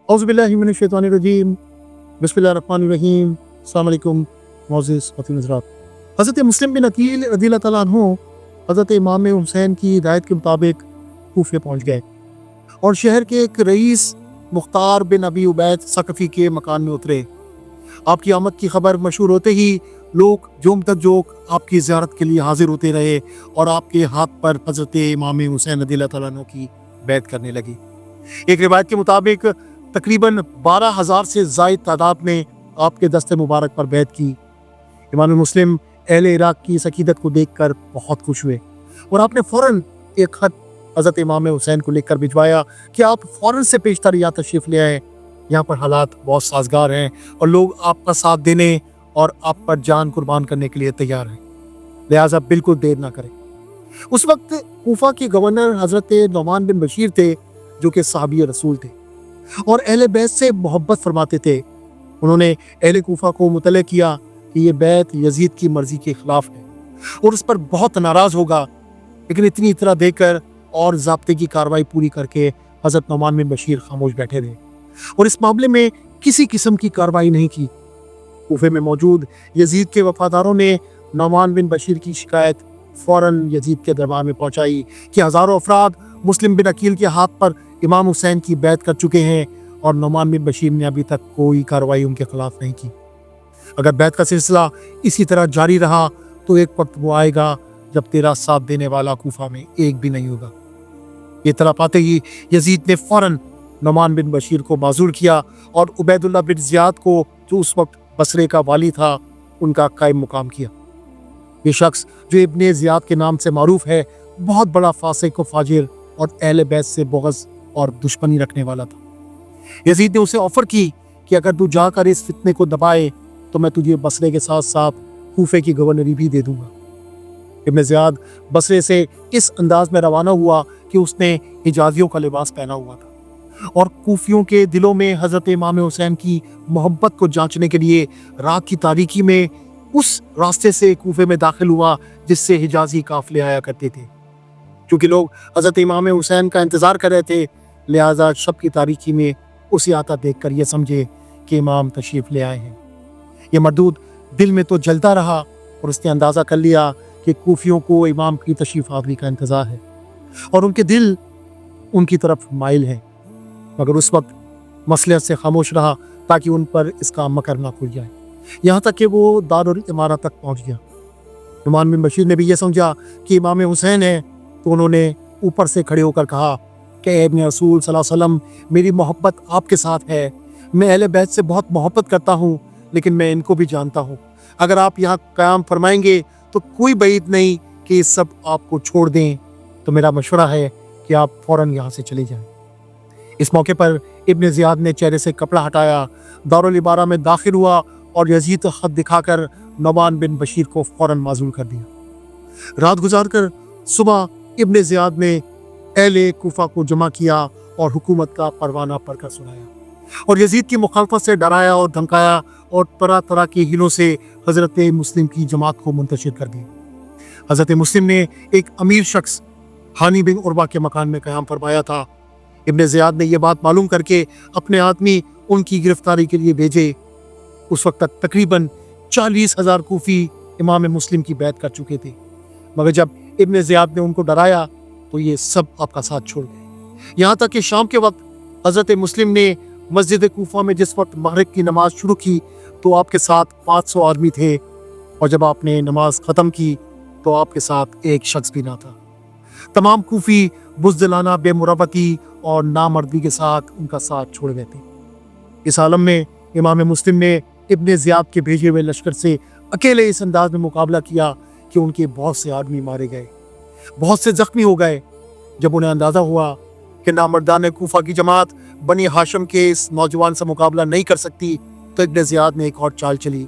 औज़ुबिल्लाहि मिनश्शैतानिर्रजीम, बिस्मिल्लाहिर्रहमानिर्रहीम। अस्सलाम वालेकुम मोअज़्ज़िज़ ख़वातीन हज़रात। हज़रत मुस्लिम बिन अकील रज़ियल्लाहु तआला अन्हु हज़रत इमाम हुसैन की हिदायत के मुताबिक कूफे पहुँच गए और शहर के एक रईस मुख्तार बिन अबी उबैद सकफ़ी के मकान में उतरे। आपकी आमद की खबर मशहूर होते ही लोग जोम तक जोक आपकी ज़ियारत के लिए हाजिर होते रहे और आपके हाथ पर हज़रत इमाम हुसैन रज़ियल्लाहु तआला अन्हु की बैत करने लगी। एक रिवायत के मुताबिक तकरीबन 12,000 से ज़ायद तादाद में आपके दस्ते मुबारक पर बैत की। इमाम मुस्लिम अहले इराक की इस अकीदत को देखकर बहुत खुश हुए और आपने फ़ौरन एक ख़त हज़रत इमाम हुसैन को लिख कर भिजवाया कि आप फ़ौरन से पेशतर यहाँ तशरीफ़ ले आएँ। यहाँ पर हालात बहुत साजगार हैं और लोग आपका साथ देने और आप पर जान कुर्बान करने के लिए तैयार हैं, लिहाजा बिल्कुल देर ना करें। उस वक्त कूफा के गवर्नर हज़रत नौमान बिन बशीर थे, जो कि सहाबी रसूल थे और अहले बैत से मोहब्बत फरमाते थे। उन्होंने अहले कूफा को मुतले किया कि ये बैत यजीद की मर्जी के खिलाफ है और उस पर बहुत नाराज़ होगा, लेकिन इतनी इतरा देकर और ज़ाब्ते की कार्रवाई पूरी करके हज़रत नौमान बिन बशीर खामोश बैठे रहे और इस मामले में किसी किस्म की कार्रवाई नहीं की। कूफे में मौजूद यजीद के वफादारों ने नौमान बिन बशीर की शिकायत फ़ौरन यजीद के दरबार में पहुँचाई कि हज़ारों अफराद मुस्लिम बिन अकील के हाथ पर इमाम हुसैन की बैत कर चुके हैं और नौमान बिन बशीर ने अभी तक कोई कार्रवाई उनके खिलाफ नहीं की। अगर बैत का सिलसिला इसी तरह जारी रहा तो एक वक्त वो आएगा जब तेरा साथ देने वाला कूफा में एक भी नहीं होगा। ये तरह पाते ही यजीद ने फ़ौरन नौमान बिन बशीर को माजूर किया और उबैदुल्लाह बिन ज़ियाद को, जो उस वक्त बसरे का वाली था, उनका कायम मुकाम किया। ये शख्स जो इब्ने ज़ियाद के नाम से मारूफ है, बहुत बड़ा फासिक व फाजिर और अहले बैत से बुग़्ज़ और दुश्मनी रखने वाला था। यजीद ने उसे ऑफर की कि अगर तू जाकर इस फितने को दबाए तो मैं तुझे बसरे के साथ साथ कूफे की गवर्नरी भी दे दूंगा। इब्ने ज़ियाद बसरे से इस अंदाज में रवाना हुआ कि उसने हिजाजियों का लिबास पहना हुआ था और कूफियों के दिलों में हज़रत इमाम हुसैन की मोहब्बत को जांचने के लिए रात की तारीकी में उस रास्ते से कूफे में दाखिल हुआ जिससे हिजाजी काफिले आया करते थे। क्योंकि लोग हज़रत इमाम हुसैन का इंतज़ार कर रहे थे, लिहाजा शब की तारीकी में उसे आता देखकर यह समझे कि इमाम तशरीफ़ ले आए हैं। ये मरदूद दिल में तो जलता रहा और उसने अंदाज़ा कर लिया कि कूफियों को इमाम की तशरीफ़ आवरी का इंतज़ार है और उनके दिल उनकी तरफ माइल है, मगर उस वक्त मसलहत से खामोश रहा ताकि उन पर इसका मकर ना खुल जाए। यहाँ तक कि वो दारुल इमारत तक पहुँच गया। नौमान बिन बशीर ने भी यह समझा कि इमाम हुसैन है, तो उन्होंने ऊपर से खड़े होकर कहा कि इब्ने रसूल सल्लल्लाहु अलैहि वसल्लम, मेरी मोहब्बत आपके साथ है। मैं अहले बैत से बहुत मोहब्बत करता हूँ, लेकिन मैं इनको भी जानता हूँ। अगर आप यहाँ क़याम फरमाएंगे तो कोई बईद नहीं कि ये सब आपको छोड़ दें, तो मेरा मशवरा है कि आप फ़ौरन यहाँ से चले जाएं। इस मौके पर इब्ने ज़ियाद ने चेहरे से कपड़ा हटाया, दारुल इबारा में दाखिल हुआ और यजीद को ख़त दिखाकर नौमान बिन बशीर को फ़ौरन माजूल कर दिया। रात गुजार कर सुबह इब्ने ज़ियाद ने अहले कूफा को जमा किया और हुकूमत का परवाना पढ़कर सुनाया और यजीद की मुखालफत से डराया और धमकाया और तरह तरह के हीलों से हज़रत मुस्लिम की जमात को मुंतशिर कर दिया। हज़रत मुस्लिम ने एक अमीर शख्स हानी बिन उर्वा के मकान में क़याम फरमाया था। इब्ने ज़ियाद ने यह बात मालूम करके अपने आदमी उनकी गिरफ्तारी के लिए भेजे। उस वक्त तक तकरीबन 40,000 कूफी इमाम मुस्लिम की बैत कर चुके थे, मगर जब इब्ने ज़ियाद ने उनको डराया तो ये सब आपका साथ छोड़ गए। यहाँ तक कि शाम के वक्त हज़रत मुस्लिम ने मस्जिद कूफा में जिस वक्त मगरिब की नमाज शुरू की तो आपके साथ 500 आदमी थे और जब आपने नमाज ख़त्म की तो आपके साथ एक शख्स भी ना था। तमाम कूफी बुज़दिलाना, बेमुरवती और नामर्दी के साथ उनका साथ छोड़ गए थे। इस आलम में इमाम मुस्लिम ने इब्ने ज़ियाद के भेजे हुए लश्कर से अकेले इस अंदाज में मुकाबला किया कि उनके बहुत से आदमी मारे गए, बहुत से जख्मी हो गए। जब उन्हें अंदाज़ा हुआ कि नामर्दान कूफा की जमात बनी हाशिम के इस नौजवान से मुकाबला नहीं कर सकती, तो इब्ने ज़ियाद ने एक और चाल चली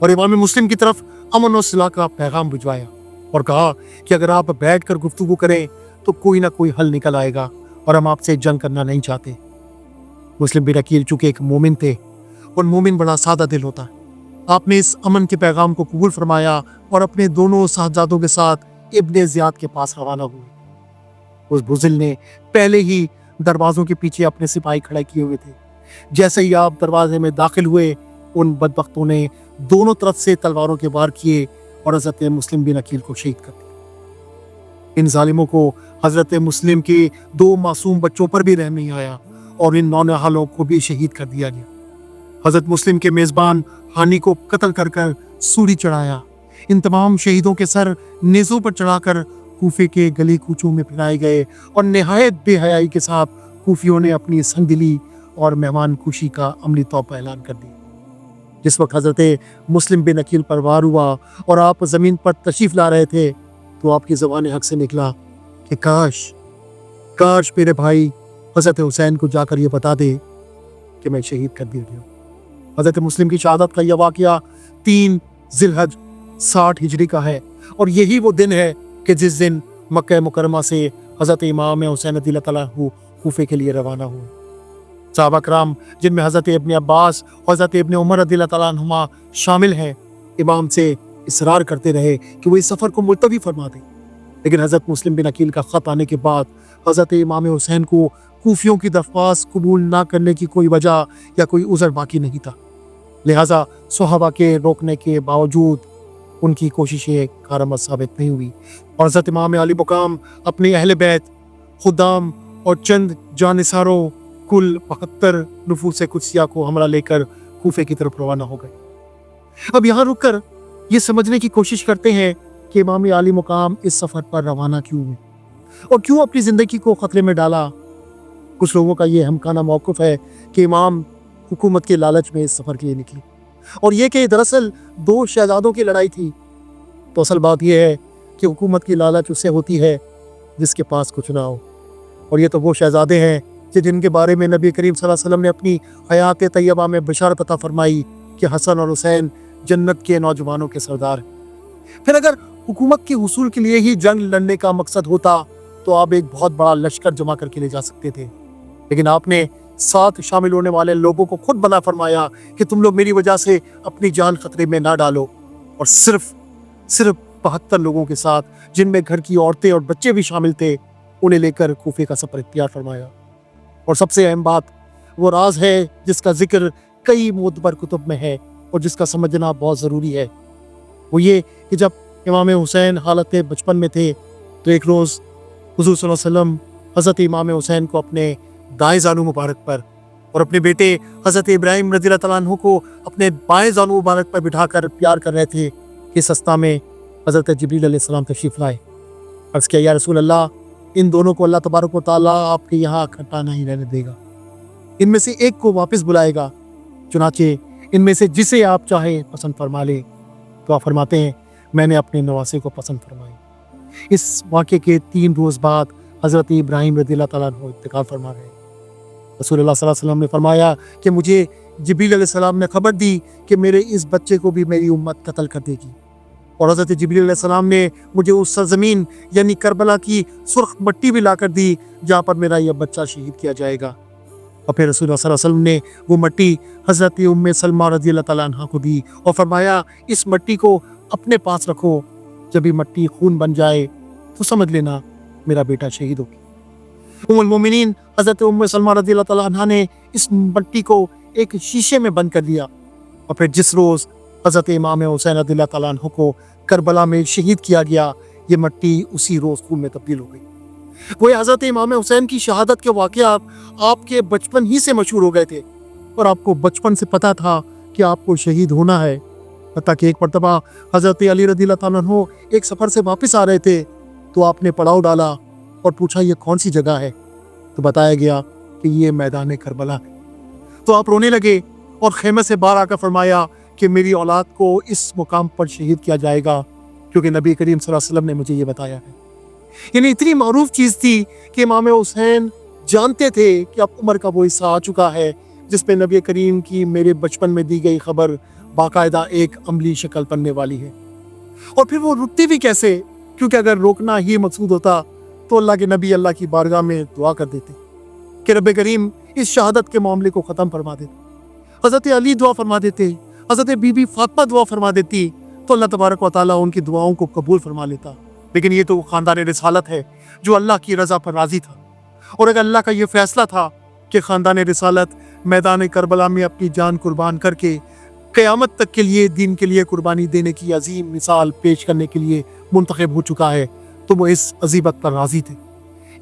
और इमाम मुस्लिम की तरफ अमन और सिला का पैगाम भिजवाया और कहा कि अगर आप बैठ कर गुफ्तगू करें तो कोई ना कोई हल निकल आएगा और हम आपसे जंग करना नहीं चाहते। मुस्लिम बिन अकील चूँकि एक मोमिन थे और मोमिन बड़ा सादा दिल होता है, आपने इस अमन के पैगाम को कबूल फरमाया और अपने दोनों साहबजादों के साथ इब्ने ज़ियाद के पास रवाना हुए। उस बुज़िल ने पहले ही दरवाज़ों के पीछे अपने सिपाही खड़े किए हुए थे जैसे ही आप दरवाजे में दाखिल हुए, उन बदबख्तों ने दोनों तरफ से तलवारों के वार किए और हज़रत मुस्लिम बिन अकील को शहीद कर दिया। इन जालिमों को हज़रत मुस्लिम के 2 मासूम बच्चों पर भी रहम नहीं आया और इन नौनिहालों को भी शहीद कर दिया गया। हज़रत मुस्लिम के मेज़बान हानी को कत्ल कर कर सूली चढ़ाया। इन तमाम शहीदों के सर नेज़ों पर चढ़ाकर कूफे के गली कूचों में फिराए गए और निहायत बेहयाई के साथ कूफियों ने अपनी संगदिली और मेहमान खुशी का अमली तौर पर ऐलान कर दिया। जिस वक्त हज़रत मुस्लिम बिन अकील पर वार हुआ और आप ज़मीन पर तशरीफ़ ला रहे थे, तो आपकी ज़बान हक से निकला कि काश मेरे भाई हज़रत हुसैन को जाकर ये बता दे कि मैं शहीद कर दिया गया। हज़रत मुस्लिम की शहादत का यह वाक़या 3 ज़िलहज 60 हिजरी का है और यही वो दिन है कि जिस दिन मक्का मुकरमा से हज़रत इमाम हुसैन रज़ियल्लाहु तआला अन्हु कूफे के लिए रवाना हुए। सहाबा कराम, जिनमें हज़रत इब्न अब्बास और हज़रत इब्न उमर रज़ियल्लाहु तआला अन्हुमा शामिल हैं, इमाम से इसरार करते रहे कि वो इस सफ़र को मुलतवी फरमा दें। लेकिन हज़रत मुस्लिम बिन अकील का ख़त आने के बाद हज़रत इमाम हुसैन को कूफियों की दरख्वास्त कबूल ना करने की कोई वजह या कोई उज़र बाकी नहीं था। लिहाजा सहाबा के रोकने के बावजूद उनकी कोशिशें कारआमद साबित नहीं हुई और हज़रत इमाम अली मुकाम अपने अहले बैत, खुदाम और चंद जानिसारों कुल 75 नफूस कुदसिया को हमला लेकर कूफे की तरफ रवाना हो गए। अब यहाँ रुक कर ये समझने की कोशिश करते हैं कि इमाम अली मुकाम इस सफ़र पर रवाना क्यों हुए और क्यों अपनी ज़िंदगी को ख़तरे में डाला। कुछ लोगों का ये हमकाना मौक़िफ़ है कि इमाम हुकूमत के लालच में इस सफ़र के लिए निकले और ये कि दरअसल 2 शहजादों की लड़ाई थी। तो असल बात यह है कि हुकूमत की लालच उससे होती है जिसके पास कुछ ना हो, और ये तो वो शहजादे हैं कि जिनके बारे में नबी करीम सल्लल्लाहु अलैहि वसल्लम ने अपनी हयात तैयबा में बशारत अता फरमाई कि हसन और हुसैन जन्नत के नौजवानों के सरदार हैं। फिर अगर हुकूमत के हुसूल के लिए ही जंग लड़ने का मकसद होता तो आप एक बहुत बड़ा लश्कर जमा करके ले जा सकते थे, लेकिन आपने साथ शामिल होने वाले लोगों को खुद बना फरमाया कि तुम लोग मेरी वजह से अपनी जान खतरे में ना डालो, और सिर्फ 72 लोगों के साथ, जिनमें घर की औरतें और बच्चे भी शामिल थे, उन्हें लेकर कूफे का सफर इख्तियार फरमाया। और सबसे अहम बात वो राज है जिसका जिक्र कई मोतबर कुतुब में है और जिसका समझना बहुत ज़रूरी है। वो ये कि जब इमाम हुसैन हालत बचपन में थे तो एक रोज़ हुज़ूर सल्लल्लाहु अलैहि वसल्लम हज़रत इमाम हुसैन को अपने दाएं जानू मुबारक पर और अपने बेटे हज़रत इब्राहिम रज़ियल्लाहु तआला अन्हु को अपने बाएं जानू मुबारक पर बिठाकर प्यार कर रहे थे कि सस्ता में हज़रत जिब्रील अलैहिस्सलाम तशरीफ़ लाए। अर्ज़ किया, या रसूल अल्लाह, इन दोनों को अल्लाह तबारक व तआला आपके यहाँ इकट्ठा नहीं रहने देगा, इनमें से एक को वापस बुलाएगा, चुनाचे इनमें से जिसे आप चाहें पसंद फरमा ले। तो आप फरमाते हैं, मैंने अपने नवासे को पसंद फरमाई। इस वाक़े के 3 रोज़ बाद हज़रत इब्राहिम रज़ियल्लाहु तआला अन्हु इंतकाल फरमा गए। रसूलुल्लाह सल्लल्लाहु अलैहि वसल्लम ने फरमाया कि मुझे जिब्रील अलैहिस्सलाम ने खबर दी कि मेरे इस बच्चे को भी मेरी उम्मत कत्ल कर देगी, और हज़रत जिब्रील अलैहिस्सलाम ने मुझे उस सरज़मीन यानी करबला की सुर्ख मट्टी भी लाकर दी जहाँ पर मेरा यह बच्चा शहीद किया जाएगा। और फिर रसूलुल्लाह सल्लल्लाहु अलैहि वसल्लम ने वो मट्टी हज़रत उम्मे सलमा रज़ियल्लाहु तआला अन्हा को दी और फरमाया, इस मट्टी को अपने पास रखो, जब ये मट्टी खून बन जाए तो समझ लेना मेरा बेटा शहीद हो गया। उम्मुल मोमिनीन हज़रत उम्मे सलमा रज़ियल्लाहु तआला अन्हा ने इस मट्टी को एक शीशे में बंद कर दिया, और फिर जिस रोज़ हज़रत इमाम हुसैन रज़ियल्लाहु तआला अन्हु को करबला में शहीद किया गया, ये मट्टी उसी रोज़ खून में तब्दील हो गई। वो हज़रत इमाम हुसैन की शहादत के वाक़यात आपके बचपन ही से मशहूर हो गए थे और आपको बचपन से पता था कि आपको शहीद होना है। हत्ता कि एक मरतबा हज़रत अली रज़ियल्लाहु तआला अन्हु एक सफ़र से वापस आ रहे थे तो आपने पड़ाव डाला और पूछा, ये कौन सी जगह है? तो बताया गया कि ये मैदान करबला है। तो आप रोने लगे और खेमे से बाहर आकर फरमाया कि मेरी औलाद को इस मुकाम पर शहीद किया जाएगा, क्योंकि नबी करीम सल्लल्लाहु अलैहि वसल्लम ने मुझे ये बताया है। यानी इतनी मारूफ चीज़ थी कि इमाम हुसैन जानते थे कि अब उम्र का वो हिस्सा आ चुका है जिसमें नबी करीम की मेरे बचपन में दी गई खबर बाकायदा एक अमली शक्ल बनने वाली है। और फिर वो रुकती भी कैसे, क्योंकि अगर रोकना ही मकसूद होता तो अल्लाह के नबी अल्लाह की बारगाह में दुआ कर देते कि रब करीम इस शहादत के मामले को ख़त्म फरमा देते। हज़रत अली दुआ फरमा देते, हज़रत बीबी फातिमा दुआ फरमा देती, तो अल्लाह तबारक व तआला उनकी दुआओं को कबूल फरमा लेता। लेकिन ये तो ख़ानदान रिसालत है जो अल्लाह की रज़ा पर राज़ी था, और अगर अल्लाह का ये फ़ैसला था کہ خاندان رسالت میدان کربلا میں اپنی جان قربان کر کے قیامت تک کے لیے دین کے لیے قربانی دینے کی عظیم مثال پیش کرنے کے لیے منتخب ہو چکا ہے، تو وہ اس عظیم وقت پر راضی تھے۔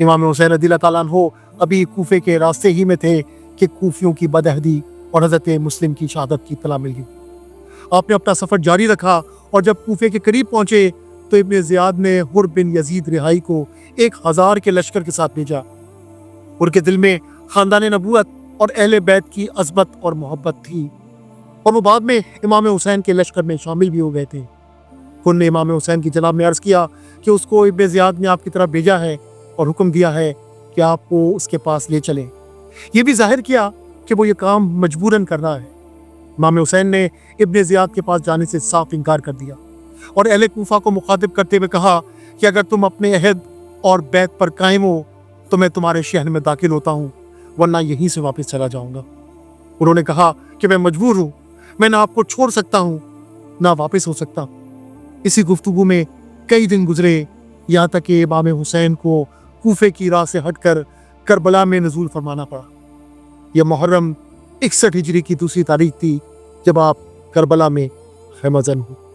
امام حسین رضی اللہ تعالیٰ عنہ ابھی کوفے کے راستے ہی میں تھے کہ کوفیوں کی بدعہدی اور حضرت مسلم کی شہادت کی اطلاع مل گئی۔ آپ نے اپنا سفر جاری رکھا اور جب کوفے کے قریب پہنچے تو ابن زیاد نے حر بن یزید رہائی کو 1000 کے لشکر کے ساتھ بھیجا۔ ان کے دل میں خاندان نبوت اور اہل بیت کی عظمت اور محبت تھی، اور وہ بعد میں امام حسین کے لشکر میں شامل بھی ہو گئے تھے۔ ان نے امام حسین کی جناب میں عرض کیا کہ اس کو ابن زیاد نے آپ کی طرف بھیجا ہے اور حکم دیا ہے کہ آپ کو اس کے پاس لے چلیں۔ یہ بھی ظاہر کیا کہ وہ یہ کام مجبوراً کر رہا ہے۔ امام حسین نے ابن زیاد کے پاس جانے سے صاف انکار کر دیا اور اہل کوفہ کو مخاطب کرتے ہوئے کہا کہ اگر تم اپنے عہد اور بیت پر قائم ہو تو میں تمہارے شہر میں داخل ہوتا ہوں، ورنہ یہیں سے واپس چلا جاؤں گا۔ انہوں نے کہا کہ میں مجبور ہوں، میں نہ آپ کو چھوڑ سکتا ہوں نہ واپس ہو سکتا۔ اسی گفتگو میں کئی دن گزرے، یہاں تک کہ امام حسین کو کوفے کی راہ سے ہٹ کر کربلا میں نزول فرمانا پڑا۔ یہ محرم 61 ہجری کی دوسری تاریخ تھی جب آپ کربلا میں خیمہ زن ہوئے۔